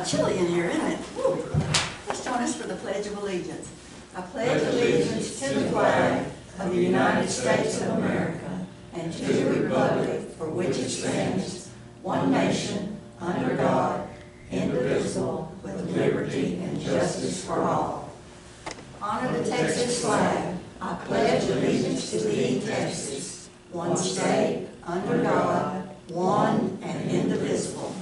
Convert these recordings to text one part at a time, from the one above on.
kind of chilly in here, isn't it? Woo. Let's join us for the Pledge of Allegiance. I pledge allegiance to the flag of the United States of America and to the republic for which it stands, one nation, under God, indivisible, with liberty and justice for all. Honor the Texas flag. I pledge allegiance to thee, Texas, one state, under God, one and indivisible.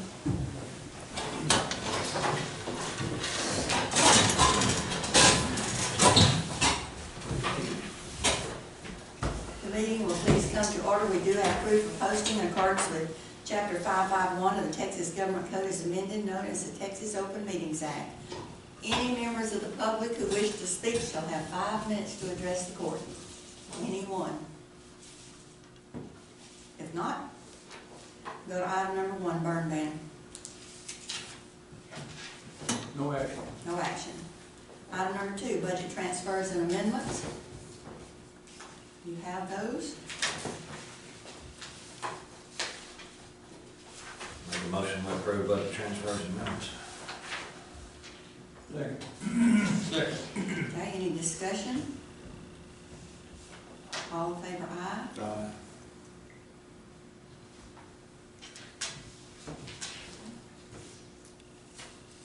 The meeting will please come to order. We do have proof of posting in accordance with Chapter 551 of the Texas Government Code as amended, known as the Texas Open Meetings Act. Any members of the public who wish to speak shall have 5 minutes to address the court. Anyone? If not, go to item number 1, burn ban. No action. No action. Item number 2, budget transfers and amendments. You have those. Make a motion to approve budget transfers and amendments. Second. Okay, any discussion? All in favor, aye. Aye.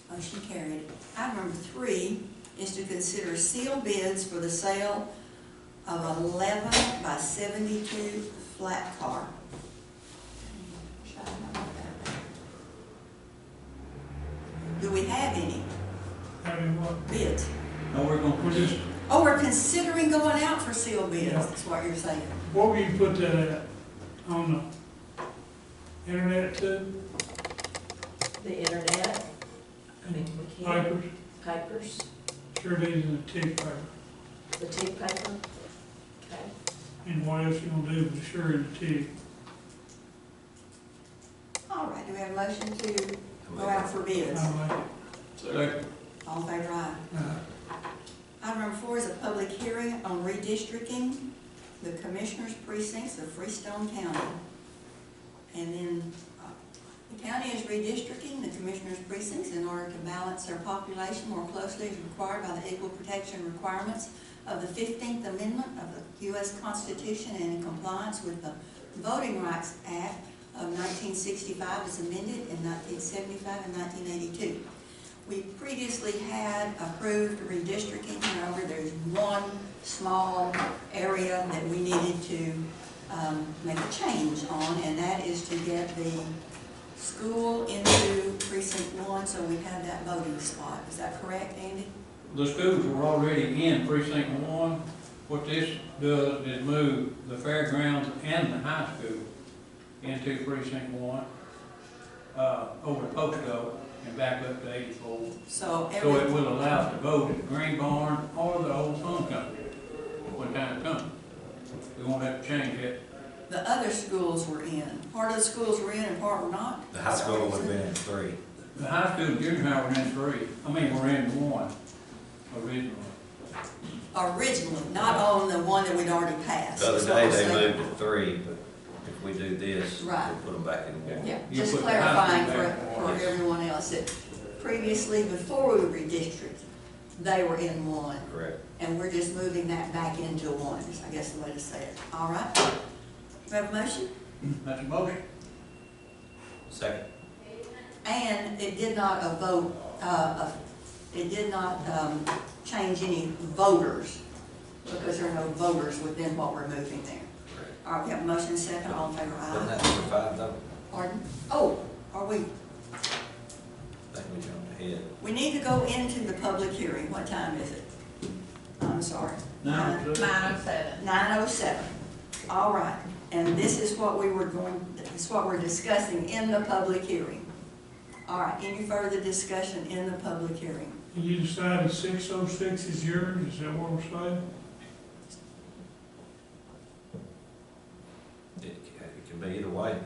Motion carried. Item number 3 is to consider sealed bids for the sale of 11 by 72 flat car. Do we have any Having what? bids? No, we're just, Oh, we're considering going out for sealed bids, Yeah. that's what you're saying. What will you put that at? On the internet too? The internet, I mean, we can, Papers? papers, Sure these in the tick paper. the tick paper, okay. And what else you gonna do with the sure in the tick? All right, do we have a motion to go out for bids? I like it. second. All in favor, aye. Item number 4 is a public hearing on redistricting the commissioners' precincts of Freestone County. And then the county is redistricting the commissioners' precincts in order to balance their population more closely as required by the equal protection requirements of the 15th Amendment of the U.S. Constitution and in compliance with the Voting Rights Act of 1965 as amended in 1975 and 1982. We previously had approved redistricting. However, there's one small area that we needed to make a change on, and that is to get the school into precinct 1, so we have that voting spot. Is that correct, Andy? The schools were already in precinct 1. What this does is move the fairgrounds and the high school into precinct 1, over to Posto and back up to 84. So So it will allow us to vote at the Green Barn or the old phone company when time comes. We won't have to change it. the other schools were in. Part of the schools were in and part were not. The high school would have been in 3. The high school and junior high were in 3. I mean, we're in 1 originally. Originally, not on the one that we'd already passed. The other is what day I'm they saying. moved to 3, but if we do this, Right. we'll put them back in 1. Yeah, You just put the high clarifying school back for in 1. everyone else that previously, before we redistricted, they were in 1. Correct. And we're just moving that back into 1, is I guess the way to say it. All right? Do we have a motion? That's a motion. Second. And it did not change any voters, because there are no voters within what we're moving there. Correct. All right, we have a motion and a second, all in favor, Wasn't aye. that number 5 though? Pardon? Oh, are we, I think we jumped ahead. we need to go into the public hearing. What time is it? I'm sorry. 907. 9:07. All right, and this is what this is what we're discussing in the public hearing. All right, any further discussion in the public hearing? And you decided 606 is yours, is that what we're saying? It can be either way.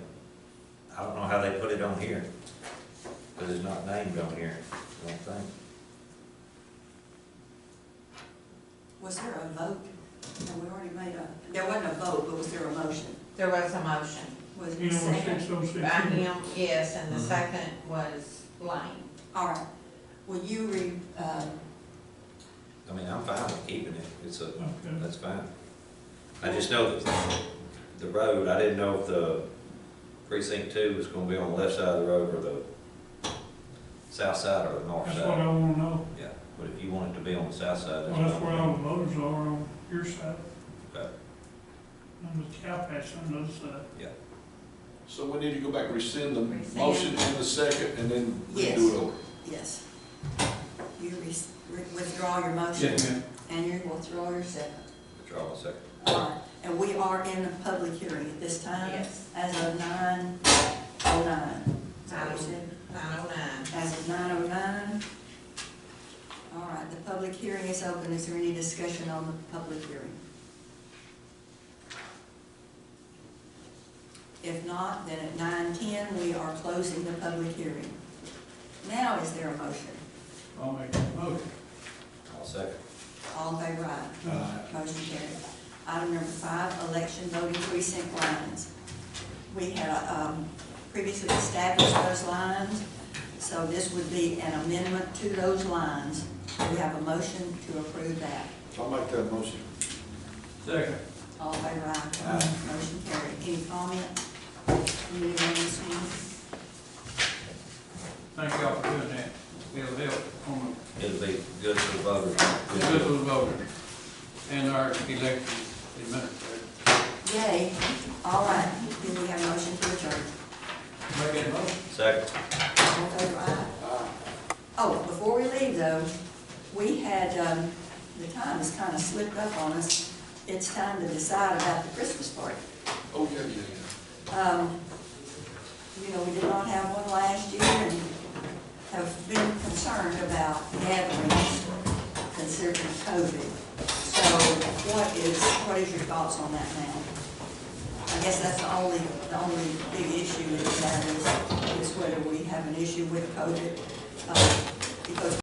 I don't know how they put it on here, because it's not named on here, I don't think. Was there a vote? No, we already made there wasn't a vote, but was there a motion? There was a motion Was You it know what second? 606 by is? him, yes, and the Mhm. second was Lane. All right, will you I mean, I'm fine with keeping it, it's a, Okay. that's fine. I just know that the road, I didn't know if the precinct 2 was gonna be on the left side of the road or the south side or the north That's what I side. wanna know. Yeah, but if you want it to be on the south side, Well, that's where all the fine. motors are on your side. Okay. And the cow patch on the other side. So we need to go back and rescind the Rescind. motion and the second, and then Yes. redo it over. yes. You withdraw your motion, Yes, ma'am. and you withdraw your second. Withdraw a second. All right, and we are in a public hearing at this time. Yes. As of 9:09. Is that what you said? 9:09. As of 9:09. All right, the public hearing is open. Is there any discussion on the public hearing? If not, then at 9:10, we are closing the public hearing. Now, is there a motion? I'll make that motion. I'll second. All in favor, aye. Motion carried. Item number 5, election voting precinct lines. We had previously established those lines, so this would be an amendment to those lines. We have a motion to approve that. I'll make that motion. Second. All in favor, aye. Aye. Motion carried. Any comment? Anyone on this one? Thank y'all for doing that. It'll help on It'll be good for the voters. the good of the voters and our election administrator. Yay. All right. Do we have a motion to adjourn? Make that motion. Second. All in favor, aye. Oh, before we leave though, we had, the time has kind of slipped up on us. It's time to decide about the Christmas party. Oh, yeah. You know, we did not have one last year and have been concerned about gatherings considering COVID. So what is your thoughts on that now? I guess that's the only big issue that we have is whether we have an issue with COVID. Because